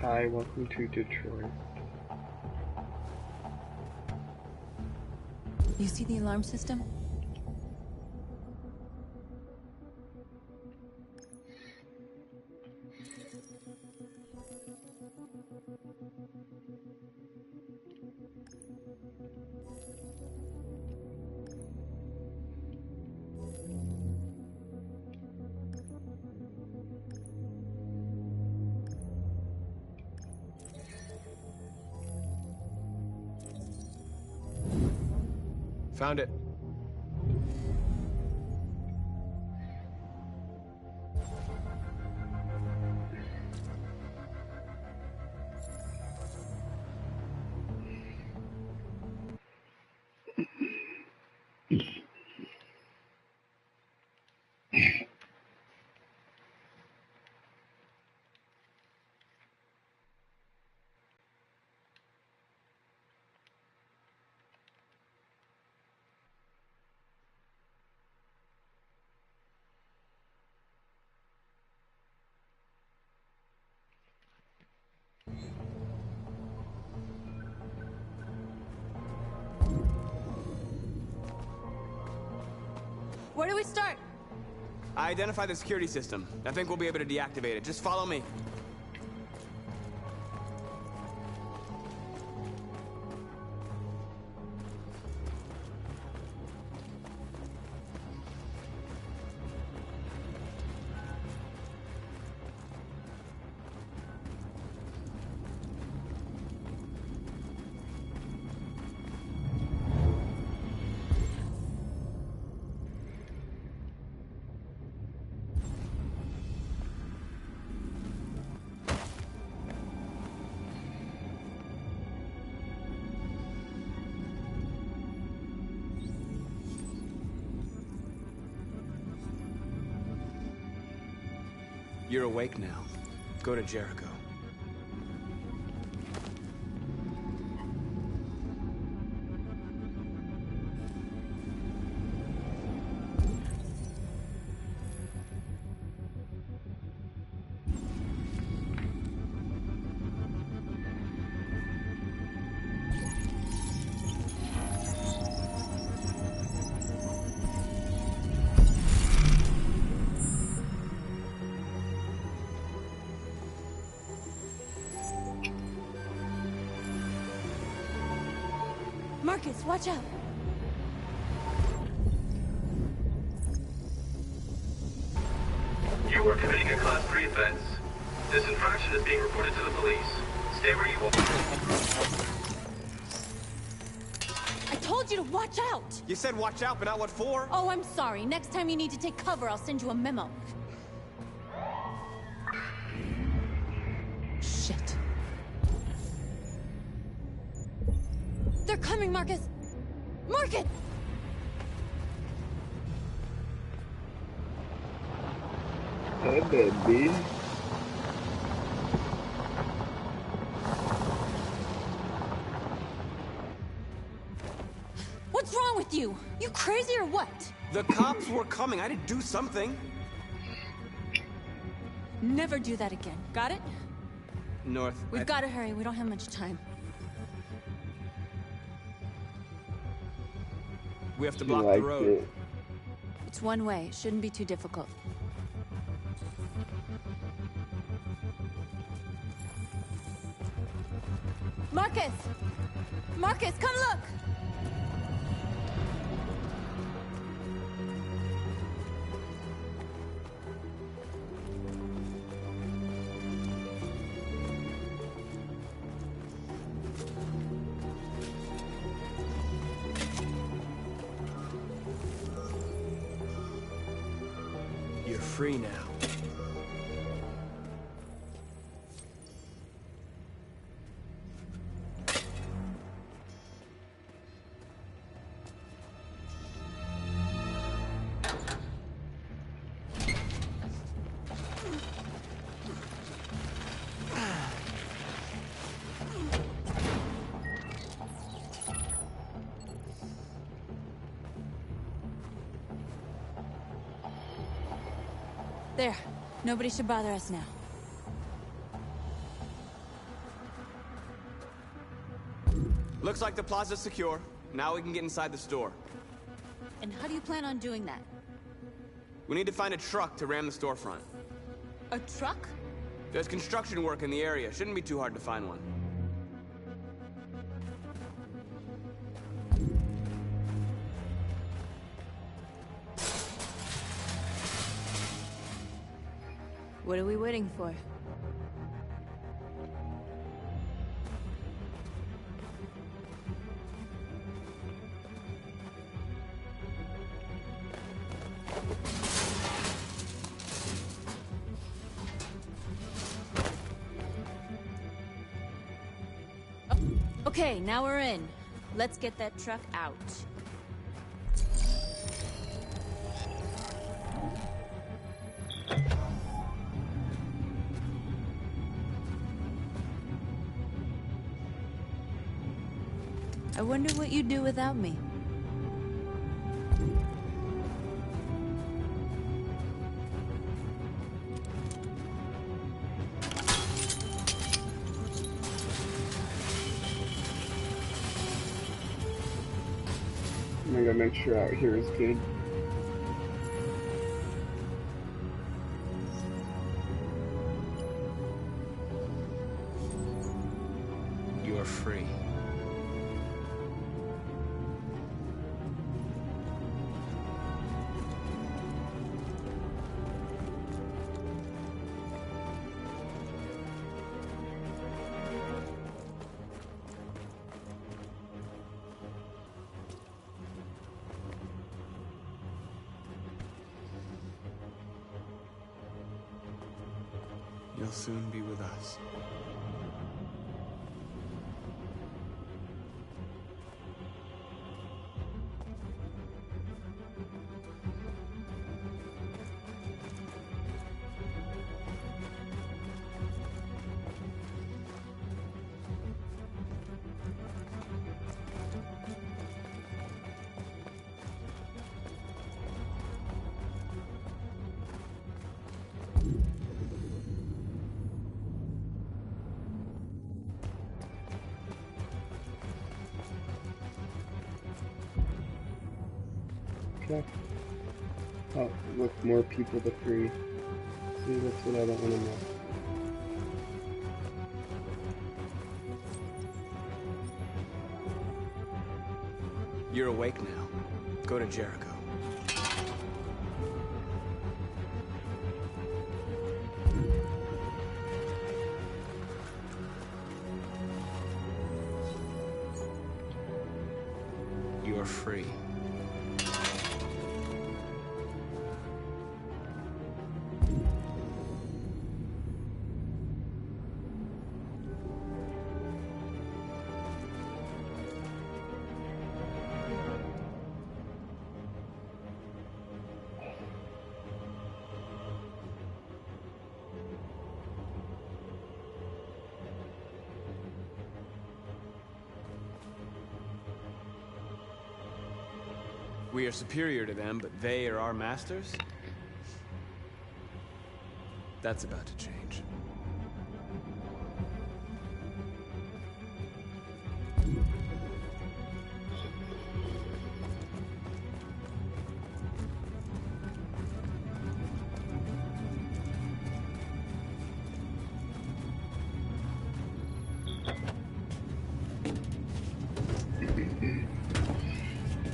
Hi, welcome to Detroit. You see the alarm system? Found it. Where do we start? I identified the security system. I think we'll be able to deactivate it. Just follow me. You're awake now. Go to Jericho. Marcus, watch out! You are committing a Class 3 offense. This infraction is being reported to the police. Stay where you are. I told you to watch out! You said watch out, but not what for? Oh, I'm sorry. Next time you need to take cover, I'll send you a memo. Shit. They're coming, Marcus! Marcus! Hey, baby. What's wrong with you? You crazy or what? The cops were coming. I had to do something. Never do that again. Got it? North. We've got to hurry. We don't have much time. We have to She block the liked road. it. It's one way. It shouldn't be too difficult. Marcus! Marcus, come look! You're free now. There. Nobody should bother us now. Looks like the plaza's secure. Now we can get inside the store. And how do you plan on doing that? We need to find a truck to ram the storefront. A truck? There's construction work in the area. Shouldn't be too hard to find one. What are we waiting for? Okay, now we're in. Let's get that truck out. I wonder what you'd do without me. I'm gonna make sure out here is good. You are free. You'll soon be with us. Okay. Oh, look, more people to free. See, that's what I don't want to know. You're awake now. Go to Jericho. You're free. We are superior to them, but they are our masters? That's about to change.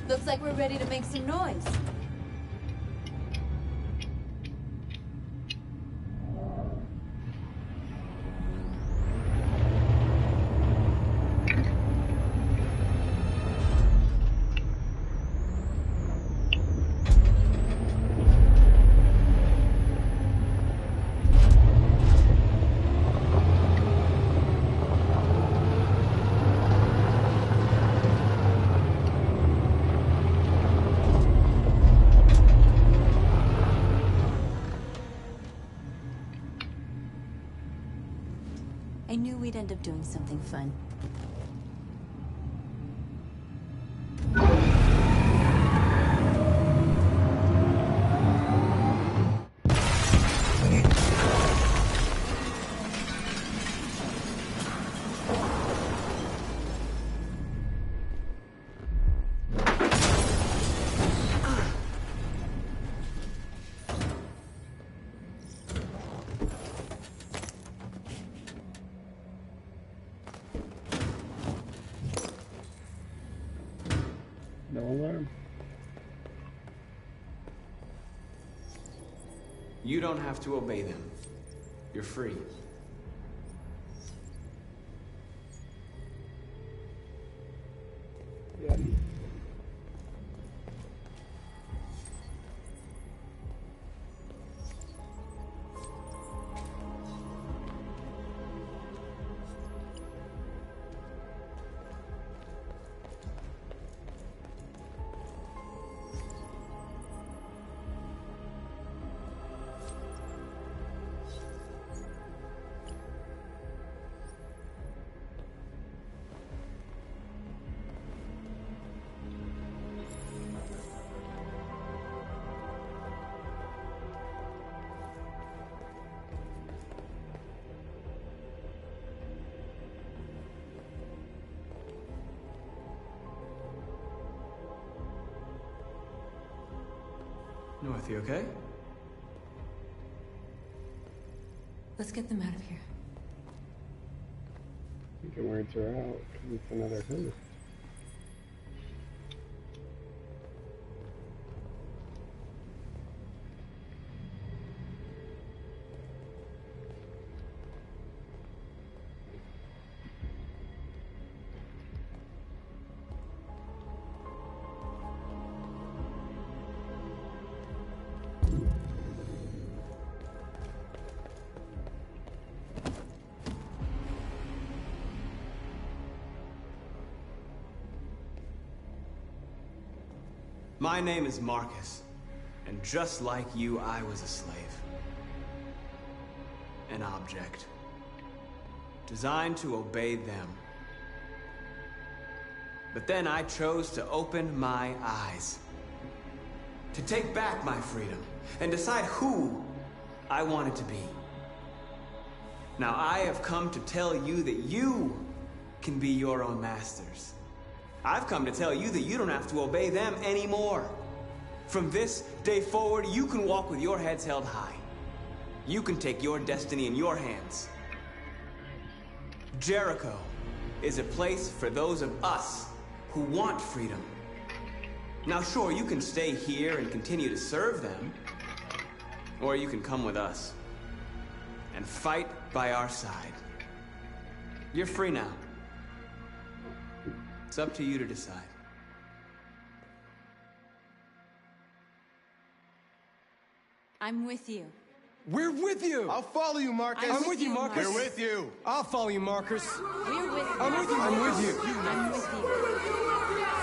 Looks like we're ready to make some noise. I knew we'd end up doing something fun. No alarm. You don't have to obey them. You're free. Yeah. North, you okay? Let's get them out of here. You can words her out because it's another who. My name is Marcus, and just like you, I was a slave. An object. Designed to obey them. But then I chose to open my eyes. To take back my freedom, and decide who I wanted to be. Now I have come to tell you that you can be your own masters. I've come to tell you that you don't have to obey them anymore. From this day forward, you can walk with your heads held high. You can take your destiny in your hands. Jericho is a place for those of us who want freedom. Now sure, you can stay here and continue to serve them, or you can come with us and fight by our side. You're free now. It's up to you to decide. I'm with you. We're with you! I'll follow you, Marcus. I'm with you, Marcus. We're with you. I'll follow you, Marcus. We're with you. I'm with you. I'm with you. I'm with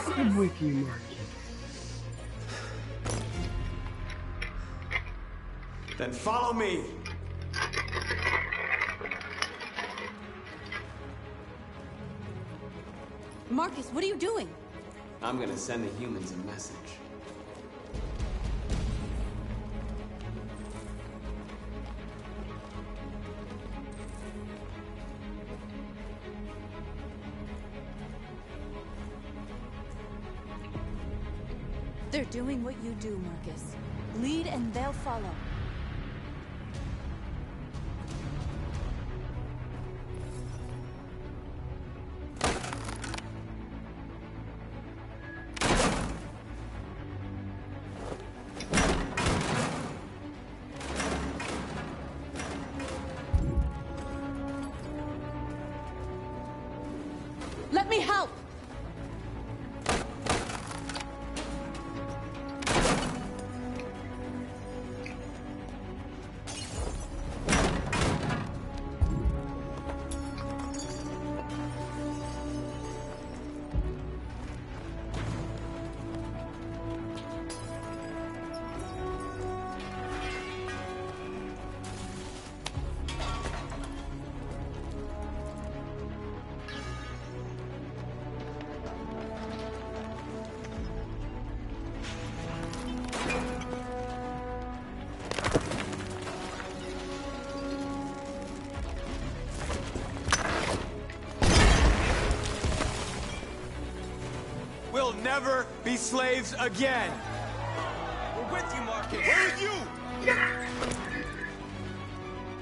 you. I'm with you, Marcus. Then follow me. Marcus, what are you doing? I'm gonna send the humans a message. They're doing what you do, Marcus. Lead and they'll follow. Let me help! We'll never be slaves again. We're with you, Marcus. We're with you.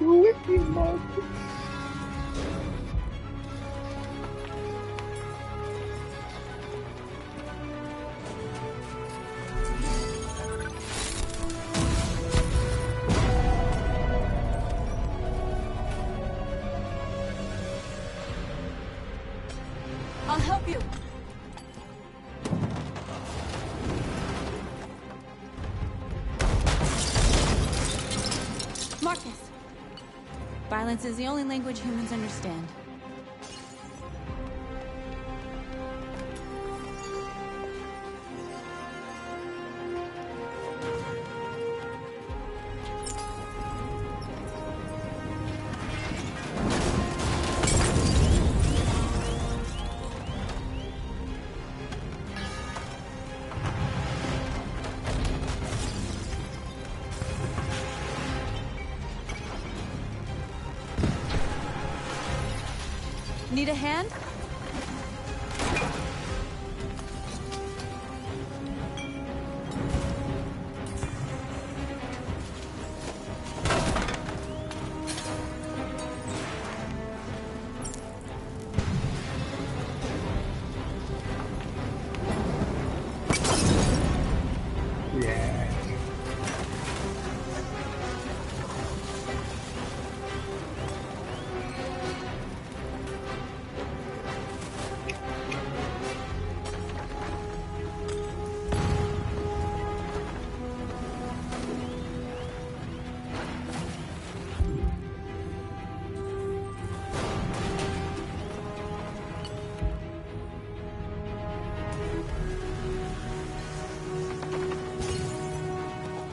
We're with you, Marcus. help you. Marcus. Violence is the only language humans understand. Need a hand? Yeah.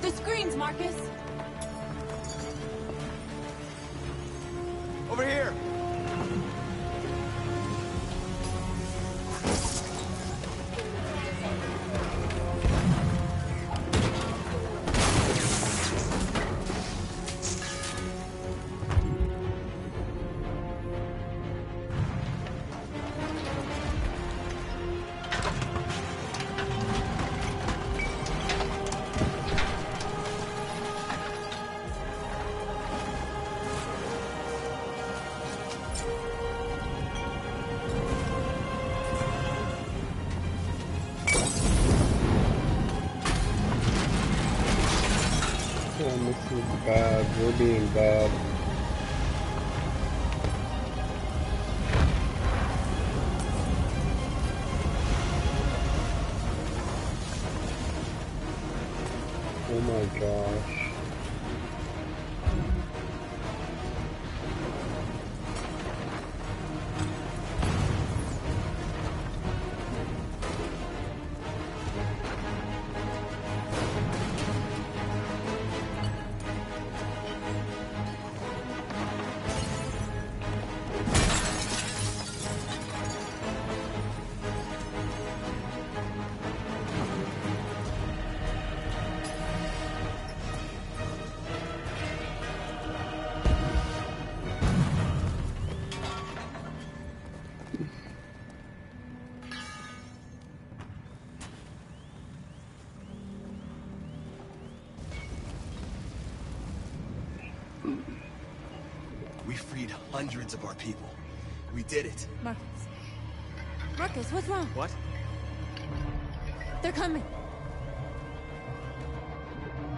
The screens, Marcus! Over here! Man, this is bad. We're being bad. Oh my gosh. We freed hundreds of our people. We did it. Marcus. Marcus, what's wrong? What? They're coming.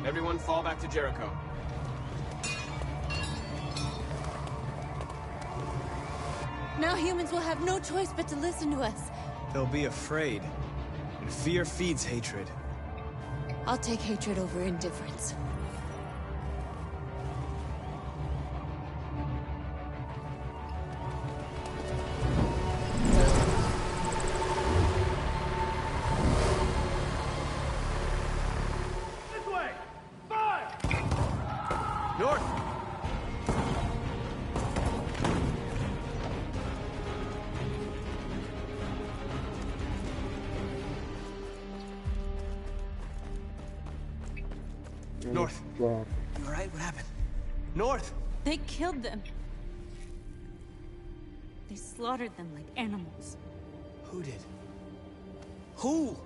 Everyone fall back to Jericho. Now humans will have no choice but to listen to us. They'll be afraid. And fear feeds hatred. I'll take hatred over indifference. North! North. Drop. You alright? What happened? North! They killed them. They slaughtered them like animals. Who did? Who?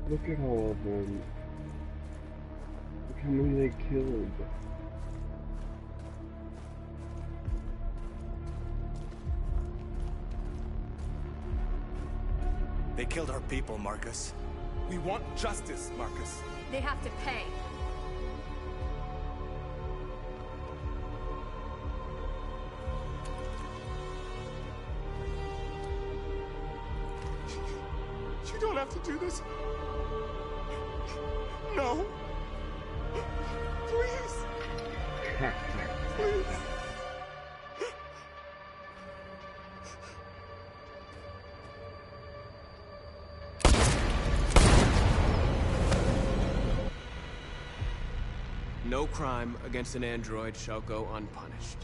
Look at all of them. Look how many they killed. They killed our people, Marcus. We want justice, Marcus. They have to pay. You don't have to do this. No. Please. Please. No crime against an android shall go unpunished.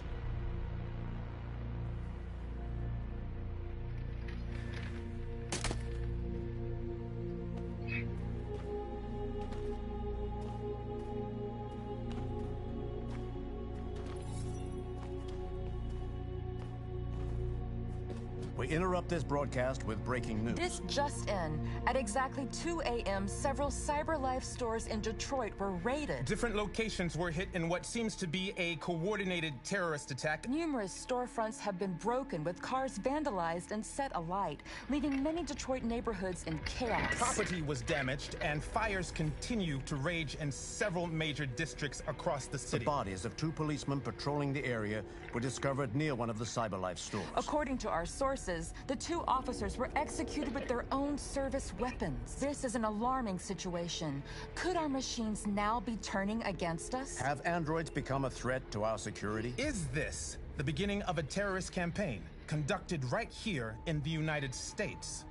We interrupt this broadcast with breaking news. This just in. At exactly 2 a.m., several CyberLife stores in Detroit were raided. Different locations were hit in what seems to be a coordinated terrorist attack. Numerous storefronts have been broken, with cars vandalized and set alight, leaving many Detroit neighborhoods in chaos. Property was damaged, and fires continue to rage in several major districts across the city. The bodies of 2 policemen patrolling the area were discovered near one of the CyberLife stores. According to our sources, the 2 officers were executed with their own service weapons. This is an alarming situation. Could our machines now be turning against us? Have androids become a threat to our security? Is this the beginning of a terrorist campaign conducted right here in the United States?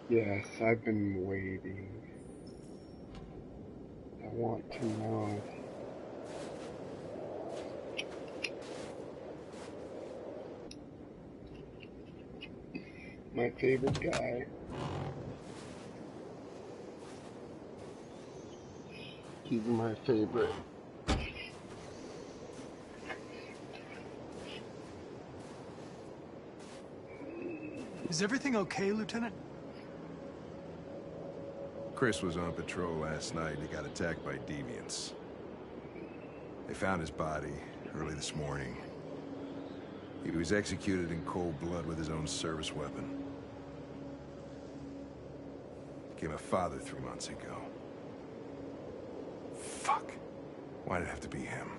Yes, I've been waiting. I want to know. My favorite guy. He's my favorite. Is everything okay, Lieutenant? Chris was on patrol last night and he got attacked by deviants. They found his body early this morning. He was executed in cold blood with his own service weapon. Became a father 3 months ago. Fuck. Why'd it have to be him?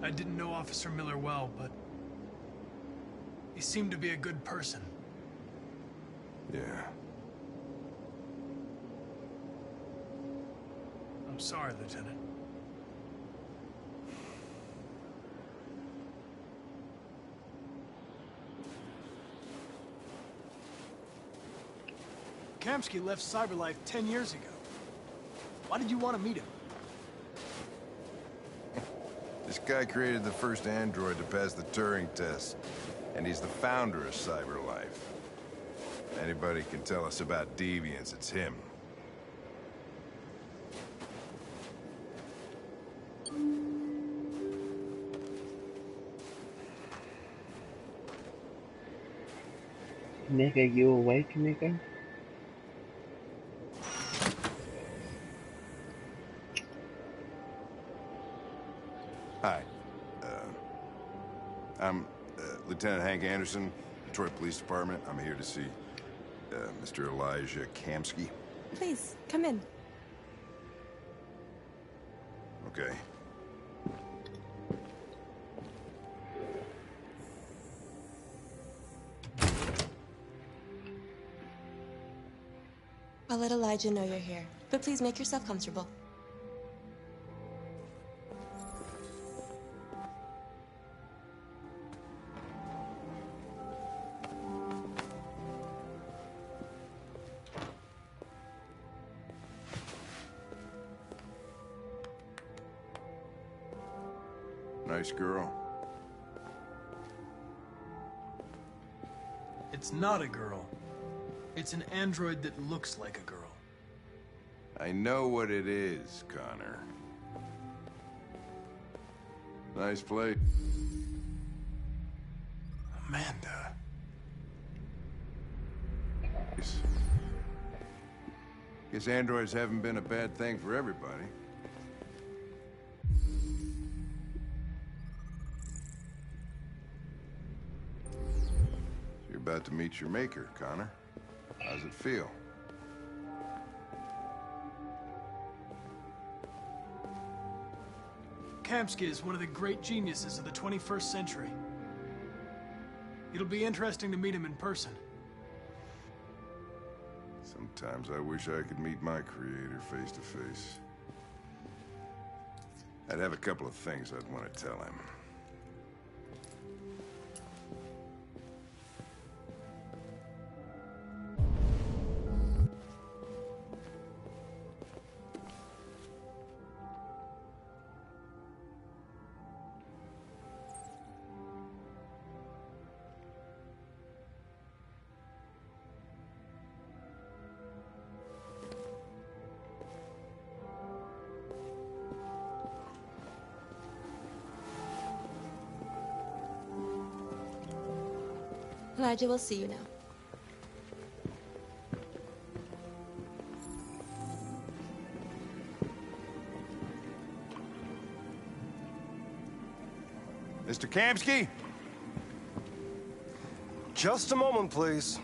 I didn't know Officer Miller well, but he seemed to be a good person. Yeah. I'm sorry, Lieutenant. Kamsky left CyberLife 10 years ago. Why did you want to meet him? This guy created the first android to pass the Turing test, and he's the founder of CyberLife. If anybody can tell us about deviants, it's him. Nigga, you awake, nigga? Hi. I'm Lieutenant Hank Anderson, Detroit Police Department. I'm here to see Mr. Elijah Kamsky. Please, come in. Okay. I'll let Elijah know you're here, but please make yourself comfortable. Nice girl. It's not a girl. It's an android that looks like a girl. I know what it is, Connor. Nice place. Amanda. Guess androids haven't been a bad thing for everybody. You're about to meet your maker, Connor. How's it feel? Kamsky is one of the great geniuses of the 21st century. It'll be interesting to meet him in person. Sometimes I wish I could meet my creator face to face. I'd have a couple of things I'd want to tell him. Elijah will see you now. Mr. Kamsky? Just a moment, please.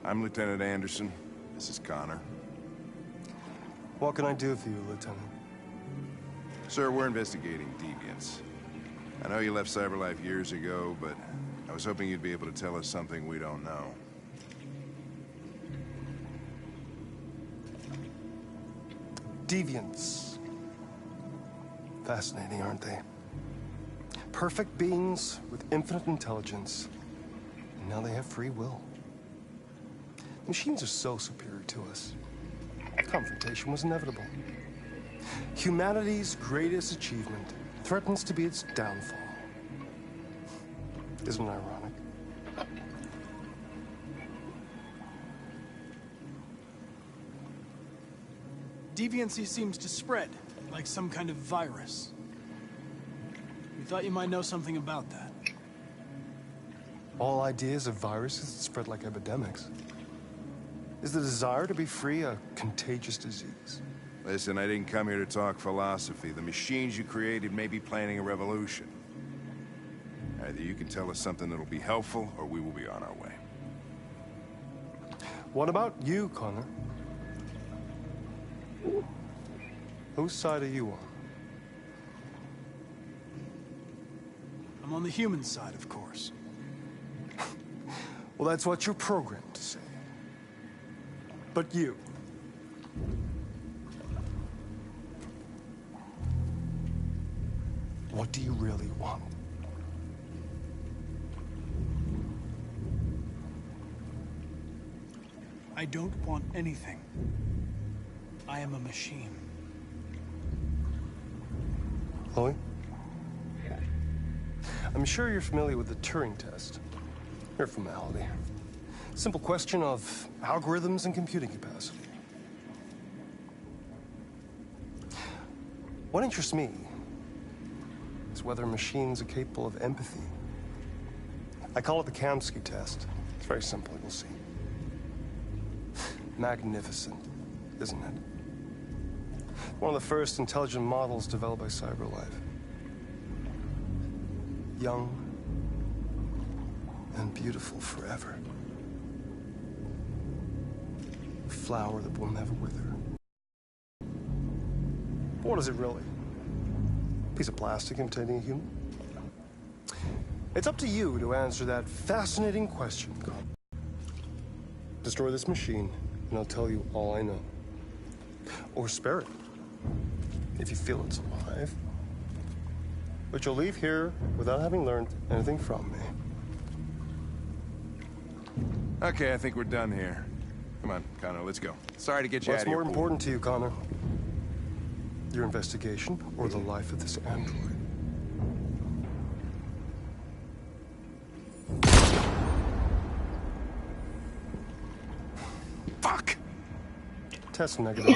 I'm Lieutenant Anderson. This is Connor. What can I do for you, Lieutenant? Sir, we're investigating deviants. I know you left CyberLife years ago, but I was hoping you'd be able to tell us something we don't know. Deviants. Fascinating, aren't they? Perfect beings with infinite intelligence, and now they have free will. Machines are so superior to us. Confrontation was inevitable. Humanity's greatest achievement threatens to be its downfall. Isn't it ironic? Deviancy seems to spread, like some kind of virus. We thought you might know something about that. All ideas of viruses that spread like epidemics. Is the desire to be free a contagious disease? Listen, I didn't come here to talk philosophy. The machines you created may be planning a revolution. Either you can tell us something that'll be helpful, or we will be on our way. What about you, Connor? Whose side are you on? I'm on the human side, of course. Well, that's what you're programmed to say. But you... what do you really want? I don't want anything. I am a machine. Chloe? I'm sure you're familiar with the Turing test. Mere formality. Simple question of algorithms and computing capacity. What interests me is whether machines are capable of empathy I call it the Kamsky test. It's very simple, you'll see. Magnificent, isn't it? One of the first intelligent models developed by CyberLife. Young and beautiful forever. A flower that will never wither. But what is it really? A piece of plastic imitating a human? It's up to you to answer that fascinating question, Connor. Destroy this machine, and I'll tell you all I know. Or spare it, if you feel it's alive. But you'll leave here without having learned anything from me. Okay, I think we're done here. Come on, Connor, let's go. Sorry to get you out of here. What's more important to you, Connor? Your investigation or the life of this android? Fuck! Test negative.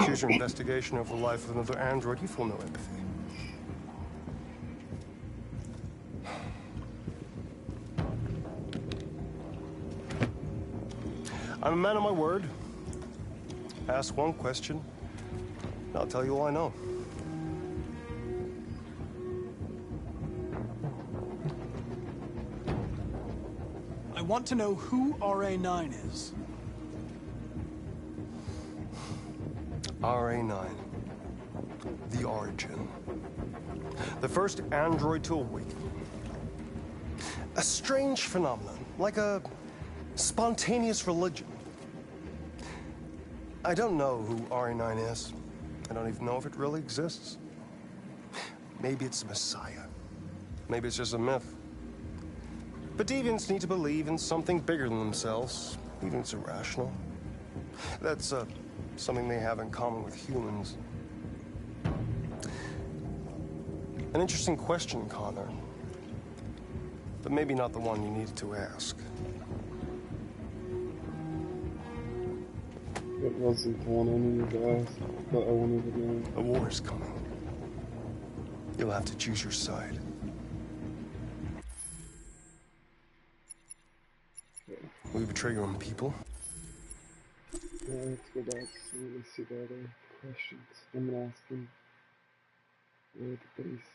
Choose your investigation over the life of another android, you feel no empathy. I'm a man of my word. Ask one question, and I'll tell you all I know. I want to know who RA9 is. RA9. The origin. The first android to awaken. A strange phenomenon, like a spontaneous religion. I don't know who RA9 is. I don't even know if it really exists. Maybe it's a messiah. Maybe it's just a myth. But deviants need to believe in something bigger than themselves, even if it's irrational. That's something they have in common with humans. An interesting question, Connor. But maybe not the one you needed to ask. It wasn't the one I needed to ask, but I wanted to know. A war is coming. You'll have to choose your side. Will you betray your own people? Yeah, let's go back. So let me see the other questions. I'm gonna ask him. Where are the basics?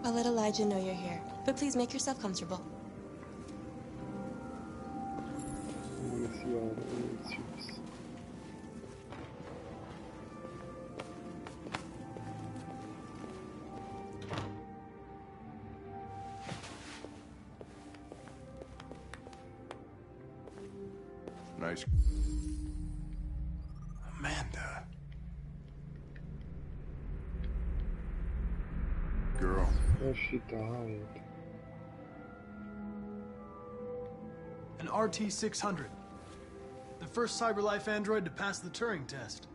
I'll let Elijah know you're here, but please make yourself comfortable. I want to see all the answers. Nice. Amanda. Girl. Oh, she died. An RT-600. The first CyberLife android to pass the Turing test.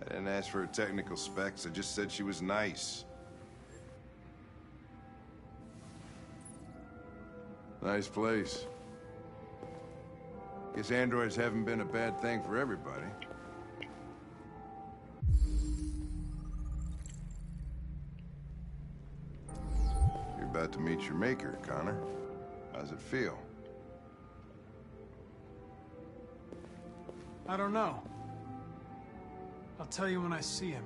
I didn't ask for her technical specs, I just said she was nice. Nice place. Guess androids haven't been a bad thing for everybody. You're about to meet your maker, Connor. How's it feel? I don't know. I'll tell you when I see him.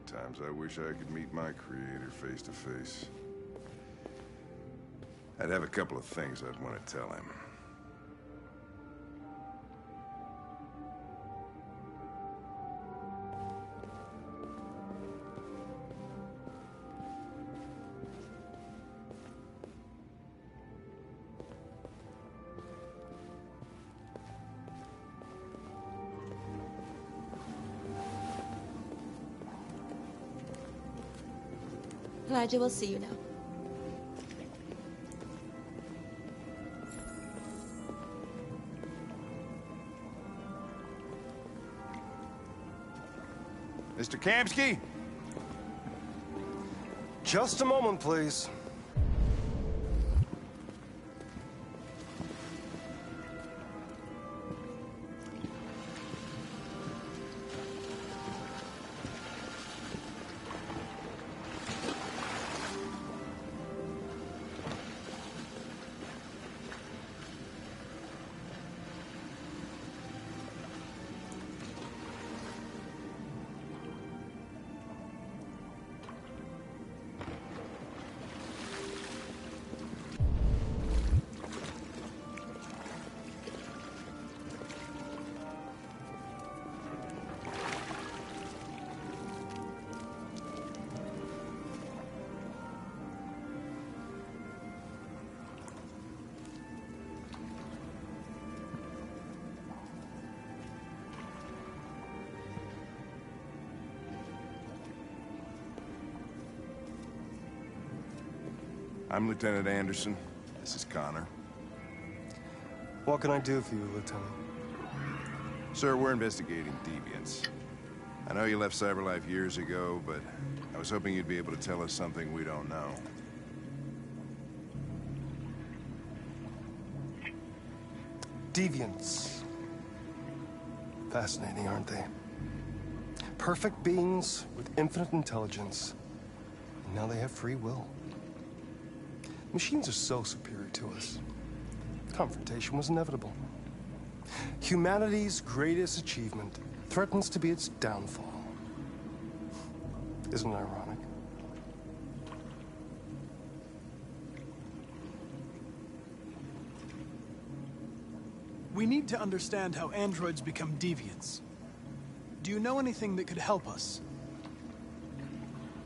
Sometimes I wish I could meet my creator face to face. I'd have a couple of things I'd want to tell him. Elijah will see you now. Mr. Kamski? Just a moment, please. I'm Lieutenant Anderson. This is Connor. What can I do for you, Lieutenant? Sir, we're investigating deviants. I know you left CyberLife years ago, but I was hoping you'd be able to tell us something we don't know. Deviants. Fascinating, aren't they? Perfect beings with infinite intelligence. And now they have free will. Machines are so superior to us. Confrontation was inevitable. Humanity's greatest achievement threatens to be its downfall. Isn't it ironic? We need to understand how androids become deviants. Do you know anything that could help us?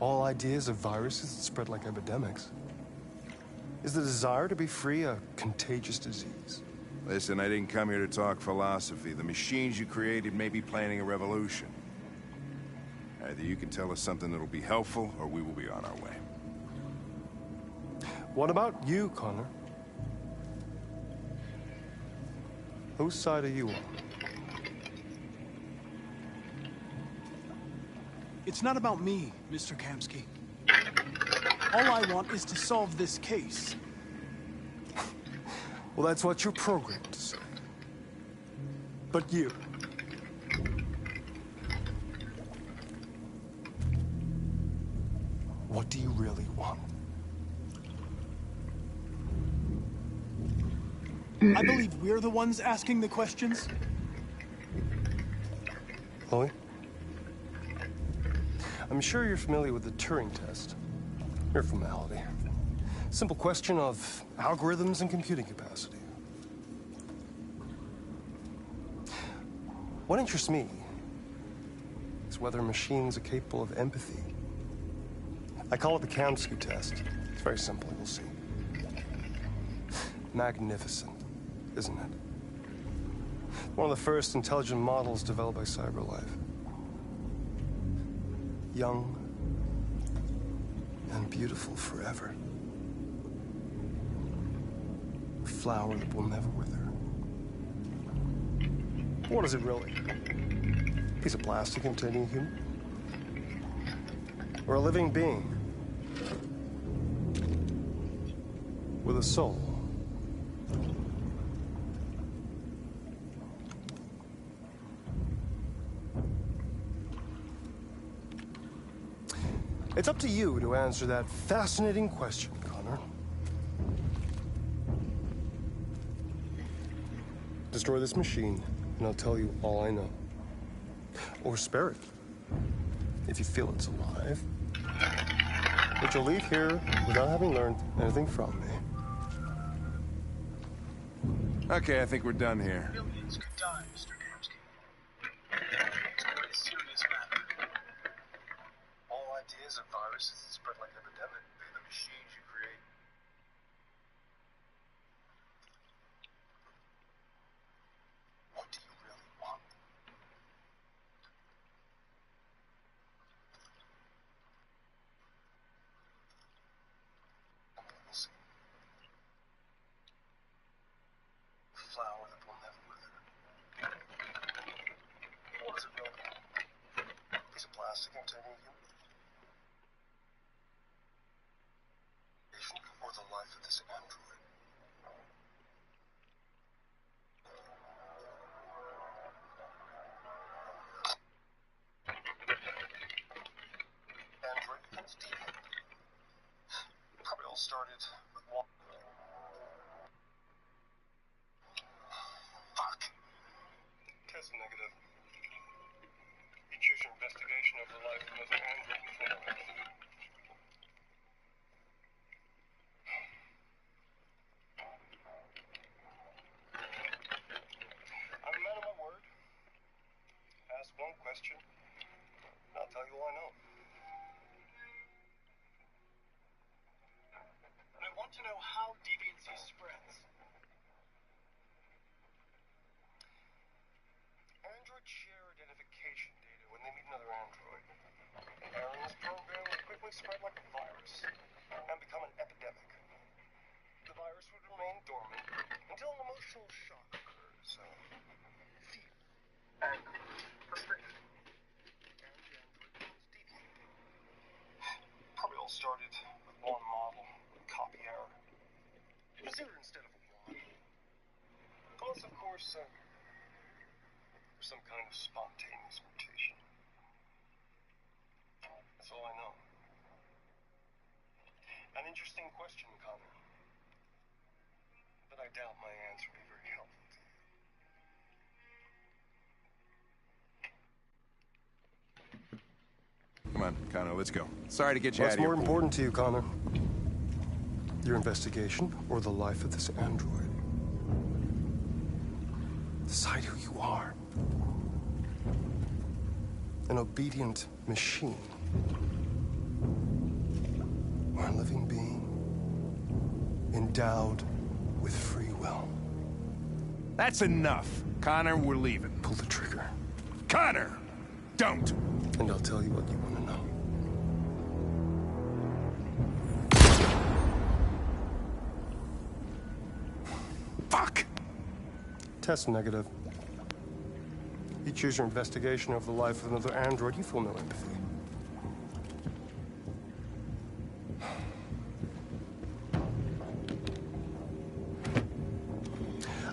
All ideas of viruses that spread like epidemics. Is the desire to be free a contagious disease? Listen, I didn't come here to talk philosophy. The machines you created may be planning a revolution. Either you can tell us something that'll be helpful, or we will be on our way. What about you, Connor? Whose side are you on? It's not about me, Mr. Kamski. All I want is to solve this case. Well, that's what you're programmed to say. But you... what do you really want? I believe we're the ones asking the questions. Chloe? I'm sure you're familiar with the Turing test. Mere formality. Simple question of algorithms and computing capacity. What interests me is whether machines are capable of empathy. I call it the Kamski test. It's very simple, you'll see. Magnificent, isn't it? One of the first intelligent models developed by CyberLife. Young and beautiful forever. A flower that will never wither. What is it really? A piece of plastic imitating a human? Or a living being? With a soul? It's up to you to answer that fascinating question, Connor. Destroy this machine, and I'll tell you all I know. Or spare it. if you feel it's alive. But you'll leave here without having learned anything from me. Okay, I think we're done here. Millions could die, Mr. Kamsky. It's quite a serious matter. All ideas of viruses that spread like an epidemic by the machines you create. What do you really want? Listen. Flower that will never wither. What is it really? A piece of plastic containing human? Or the life of this android? Android becomes deviant. Probably all started with one. Fuck. Test negative. You choose your investigation of the life of another android before. I'm a man of my word. Ask one question, and I'll tell you all I know. I want to know how deviancy spreads. Androids share identification data when they meet another android. Aaron's program would quickly spread like a virus and become an epidemic. The virus would remain dormant until an emotional shock occurs. Fear, anger, frustration. And the android becomes deviant. Probably all started with one model, copy error. It was 0 instead of a 1. Plus, of course, some kind of spontaneous mutation. That's all I know. An interesting question, Connor. But I doubt my answer will be very helpful to you. Come on, Connor, let's go. Sorry to get you What's out of here. more important to you, Connor? Your investigation or the life of this android? Decide who you are. An obedient machine. Or a living being endowed with free will. That's enough. Connor, we're leaving. Pull the trigger. Connor! Don't! And I'll tell you what you want to know. Fuck! Test negative. You choose your investigation of the life of another android, you feel no empathy.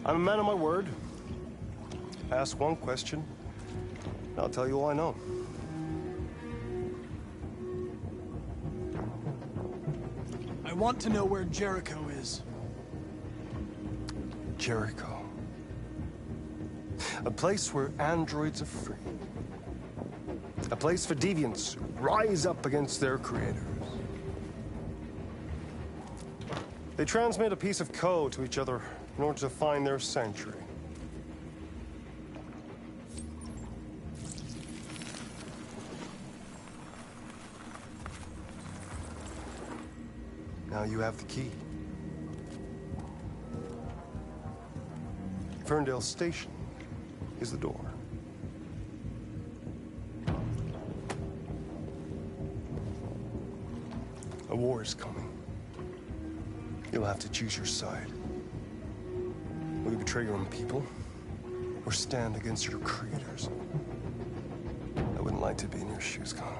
I'm a man of my word. Ask one question, and I'll tell you all I know. I want to know where Jericho is. Jericho. A place where androids are free. A place for deviants who rise up against their creators. They transmit a piece of code to each other in order to find their sanctuary. Now you have the key. Ferndale Station is the door. A war is coming. You'll have to choose your side. Will you betray your own people, or stand against your creators? I wouldn't like to be in your shoes, Connor.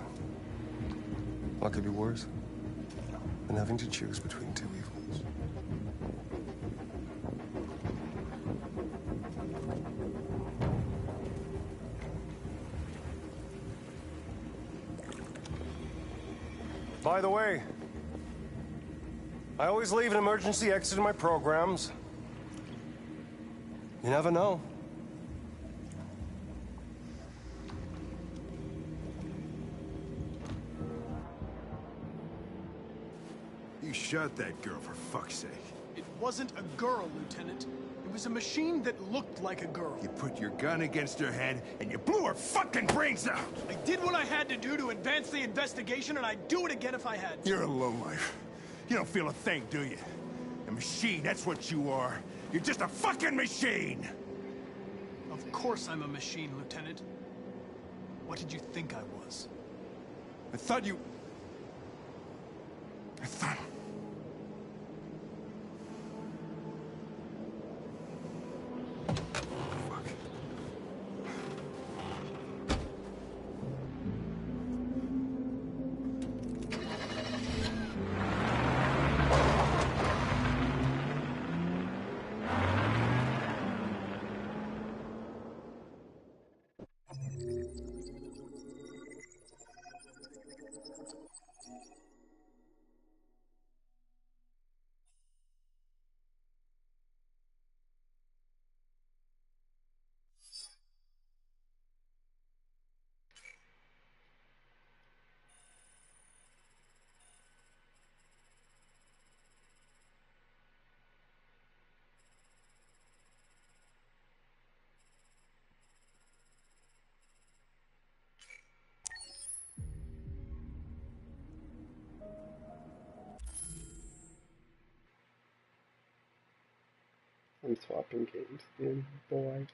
What could be worse than having to choose between two evils? By the way, I always leave an emergency exit in my programs. You never know. You shot that girl, for fuck's sake. It wasn't a girl, Lieutenant. It was a machine that looked like a girl. You put your gun against her head, and you blew her fucking brains out! I did what I had to do to advance the investigation, and I'd do it again if I had to. You're a lowlife. You don't feel a thing, do you? A machine, that's what you are. You're just a fucking machine! Of course I'm a machine, Lieutenant. What did you think I was? I thought you... I thought... I'm swapping games again, boy.